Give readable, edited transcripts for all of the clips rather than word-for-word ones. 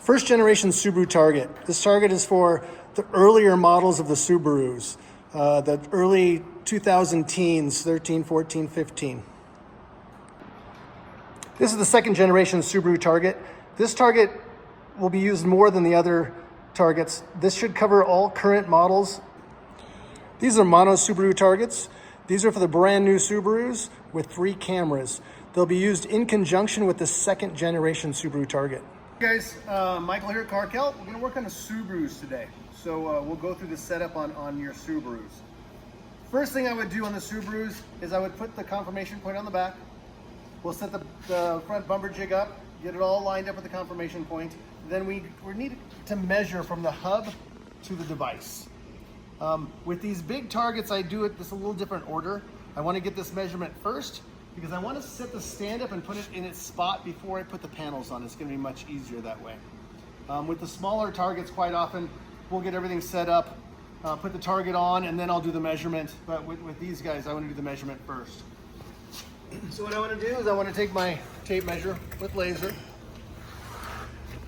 First generation Subaru Target. This Target is for the earlier models of the Subarus, the early 2000 teens, 13, 14, 15. This is the second generation Subaru Target. This Target will be used more than the other Targets. This should cover all current models. These are mono Subaru Targets. These are for the brand new Subarus with 3 cameras. They'll be used in conjunction with the second generation Subaru Target. Hey guys, Michael here at CarCal. We're gonna work on the Subarus today. So we'll go through the setup on your Subarus. First thing I would do on the Subarus is I would put the confirmation point on the back. We'll set the front bumper jig up, get it all lined up with the confirmation point. Then we need to measure from the hub to the device. With these big targets, I do it this a little different order. I want to get this measurement first because I want to set the stand up and put it in its spot before I put the panels on. It's going to be much easier that way. With the smaller targets, quite often, we'll get everything set up, put the target on, and then I'll do the measurement. But with these guys, I want to do the measurement first. So what I want to do is I want to take my tape measure with laser.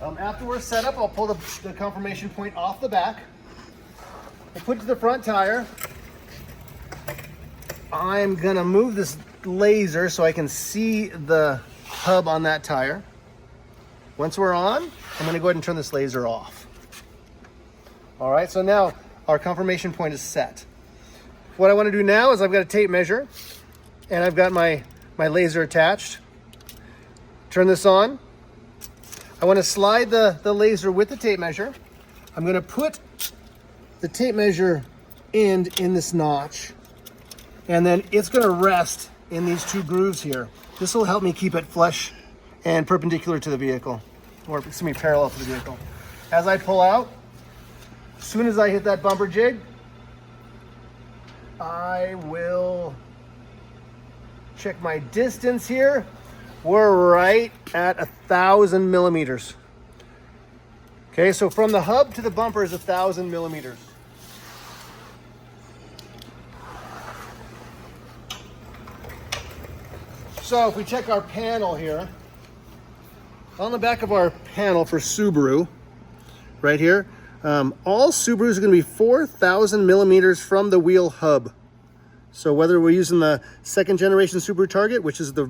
After we're set up, I'll pull the confirmation point off the back. I'll put it to the front tire. I'm gonna move this laser so I can see the hub on that tire. Once we're on, I'm gonna go ahead and turn this laser off. All right, so now our confirmation point is set. What I wanna do now is I've got a tape measure and I've got my laser attached. Turn this on. I want to slide the laser with the tape measure. I'm going to put the tape measure end in this notch, and then it's going to rest in these 2 grooves here. This will help me keep it flush and perpendicular to the vehicle, or excuse me, parallel to the vehicle. As I pull out, as soon as I hit that bumper jig, I will check my distance here. We're right at 1,000 millimeters. Okay, so from the hub to the bumper is 1,000 millimeters. So if we check our panel here, on the back of our panel for Subaru, right here, all Subarus are going to be 4,000 millimeters from the wheel hub. So whether we're using the second generation Subaru Target, which is the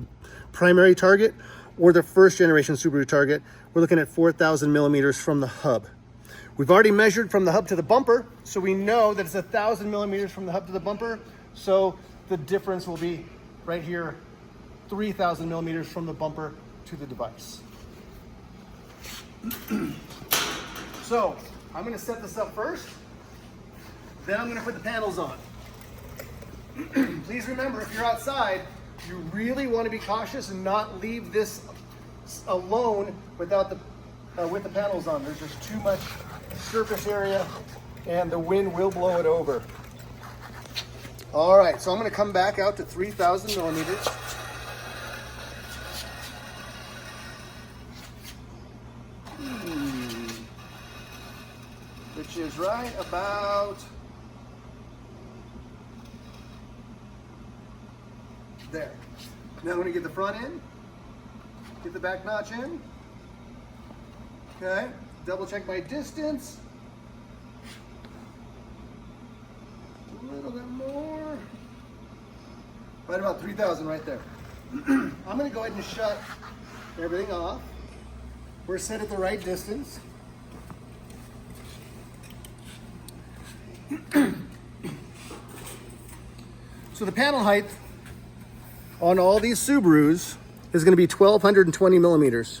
primary target, or the first generation Subaru Target, we're looking at 4,000 millimeters from the hub. We've already measured from the hub to the bumper, so we know that it's 1,000 millimeters from the hub to the bumper. So the difference will be right here, 3,000 millimeters from the bumper to the device. So I'm going to set this up first, then I'm going to put the panels on. Please remember, if you're outside, you really want to be cautious and not leave this alone without with the panels on. There's just too much surface area and the wind will blow it over. All right, so I'm going to come back out to 3,000 millimeters. Which is right about there. Now I'm going to get the front in, get the back notch in. Okay, double check my distance. A little bit more. Right about 3,000 right there. I'm going to go ahead and shut everything off. We're set at the right distance. So the panel height on all these Subarus is going to be 1,220 millimeters.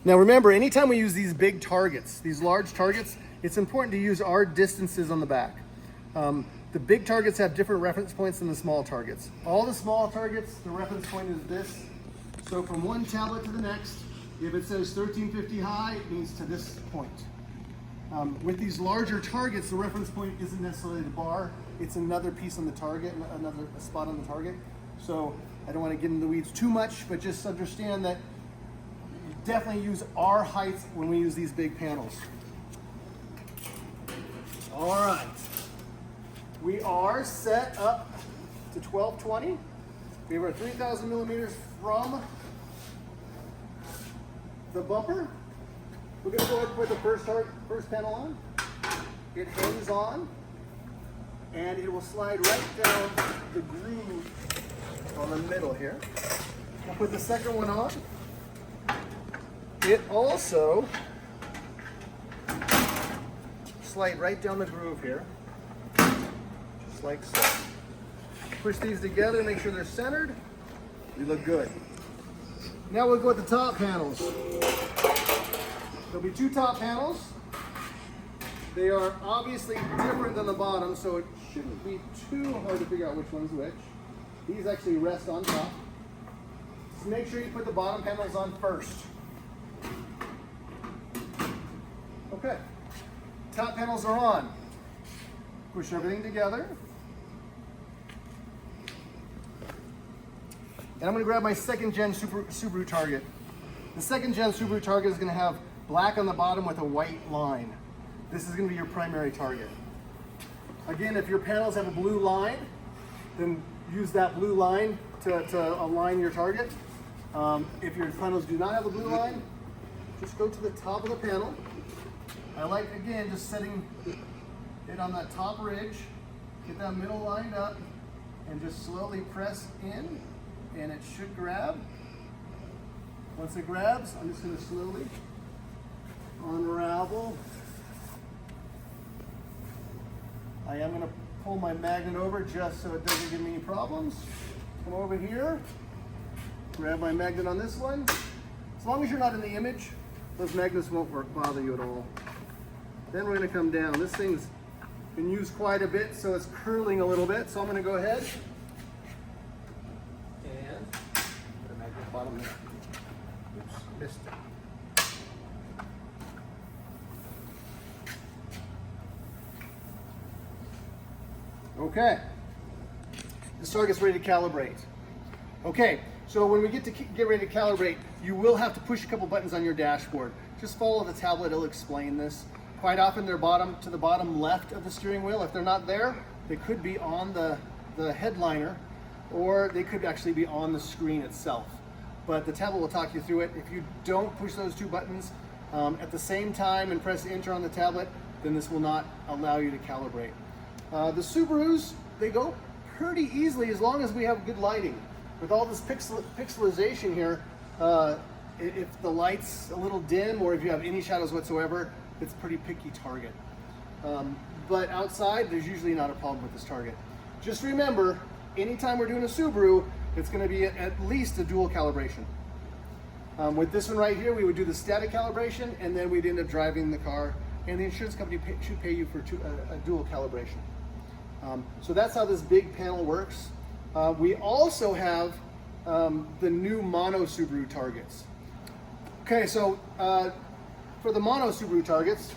Now remember, anytime we use these big targets, these large targets, it's important to use our distances on the back. The big targets have different reference points than the small targets. All the small targets, the reference point is this. So from one tablet to the next, if it says 1350 high, it means to this point. With these larger targets, the reference point isn't necessarily the bar, it's another piece on the target, another spot on the target. So I don't want to get into the weeds too much, but just understand that you definitely use our heights when we use these big panels. All right, we are set up to 1220. We have our 3,000 millimeters from the bumper We're going to go ahead and put the first panel on. It hangs on, and it will slide right down the groove on the middle here. We'll put the second one on. It also slide right down the groove here, just like so. Push these together, make sure they're centered. They look good. Now we'll go with the top panels. There'll be two top panels. They are obviously different than the bottom, so it shouldn't be too hard to figure out which one's which. These actually rest on top. So make sure you put the bottom panels on first. Okay, top panels are on. Push everything together. And I'm going to grab my second gen Subaru Target. The second gen Subaru Target is going to have black on the bottom with a white line. This is going to be your primary target. Again, if your panels have a blue line, then use that blue line to align your target. If your panels do not have a blue line, just go to the top of the panel. I like, again, just setting it on that top ridge, get that middle lined up, and just slowly press in, and it should grab. Once it grabs, I'm just going to slowly unravel. I am going to pull my magnet over just so it doesn't give me any problems. Come over here, grab my magnet on this one. As long as you're not in the image, those magnets won't bother you at all. Then we're going to come down. This thing's been used quite a bit, so it's curling a little bit. So I'm going to go ahead and put a magnet bottom there. Oops, missed it. Okay, this target's ready to calibrate. Okay, so when we get ready to calibrate, you will have to push a couple buttons on your dashboard. Just follow the tablet, it'll explain this. Quite often they're to the bottom left of the steering wheel. If they're not there, they could be on the headliner, or they could actually be on the screen itself. But the tablet will talk you through it. If you don't push those two buttons at the same time and press enter on the tablet, then this will not allow you to calibrate. The Subarus, they go pretty easily as long as we have good lighting. With all this pixelization here, if the light's a little dim or if you have any shadows whatsoever, it's a pretty picky target. But outside, there's usually not a problem with this target. Just remember, anytime we're doing a Subaru, it's going to be at least a dual calibration. With this one right here, we would do the static calibration, and then we'd end up driving the car, and the insurance company should pay you for a dual calibration. So that's how this big panel works. We also have the new mono Subaru targets. Okay, so for the mono Subaru targets,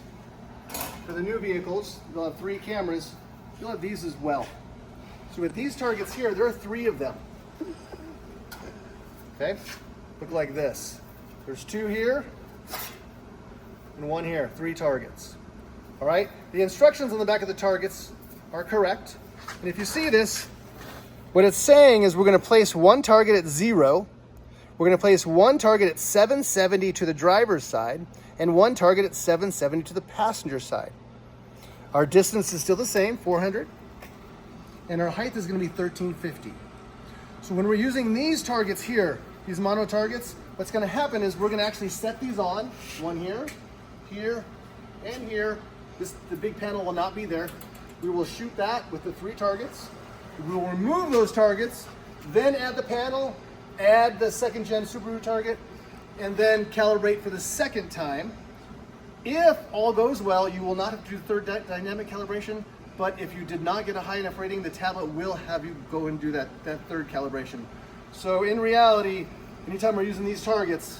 for the new vehicles, they'll have 3 cameras. You'll have these as well. So with these targets here, there are 3 of them. Okay, look like this. There's 2 here and 1 here, 3 targets. All right, the instructions on the back of the targets are correct. And if you see this, what it's saying is we're going to place 1 target at 0. We're going to place 1 target at 770 to the driver's side and 1 target at 770 to the passenger side. Our distance is still the same, 400, and our height is going to be 1350. So when we're using these targets here, these mono targets, what's going to happen is we're going to actually set these on, 1 here, here, and here. The big panel will not be there. We will shoot that with the 3 targets. We will remove those targets, then add the panel, add the second gen Subaru target, and then calibrate for the second time. If all goes well, you will not have to do third dynamic calibration, but if you did not get a high enough rating, the tablet will have you go and do that third calibration. So in reality, anytime we're using these targets,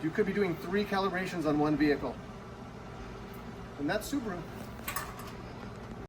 you could be doing 3 calibrations on 1 vehicle. And that's Subaru.